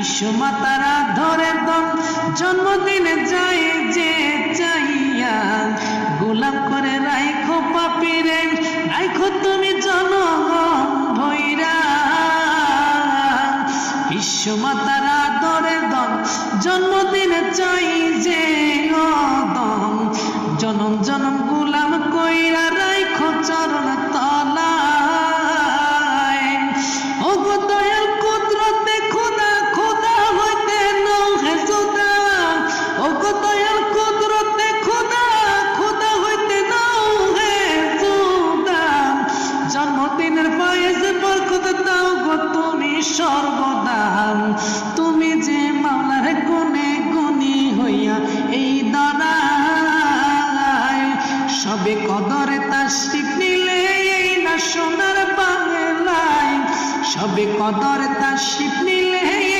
বিশ্বমাতারা ধরে দম জন্মদিনে যায় যে চাইয়া গোলাম করে রাইখো পাপিরে রাইখো তুমি জনগণ ভৈরা বিশ্বমাতারা ধরে দম জন্মদিনে চাই যে দম জনম জনম গোলাম কইরা রাইখো চরণ তলায় ও গো দয়াল কুদরতে খোদা খোদা হইতে নও হে জুদা ও গো দয়াল কুদরতে খোদা খোদা হইতে নও হে জুদা জন্মদিনের পায়েস বরকত দাও গো তুমি সর্বদা তুমি যে মাওলার গুণে গুণী হইয়া এই দাঁড়ায় সবে কদরে তাশরিফ নিলে এই না সোনার বাংলায় সবে কদরে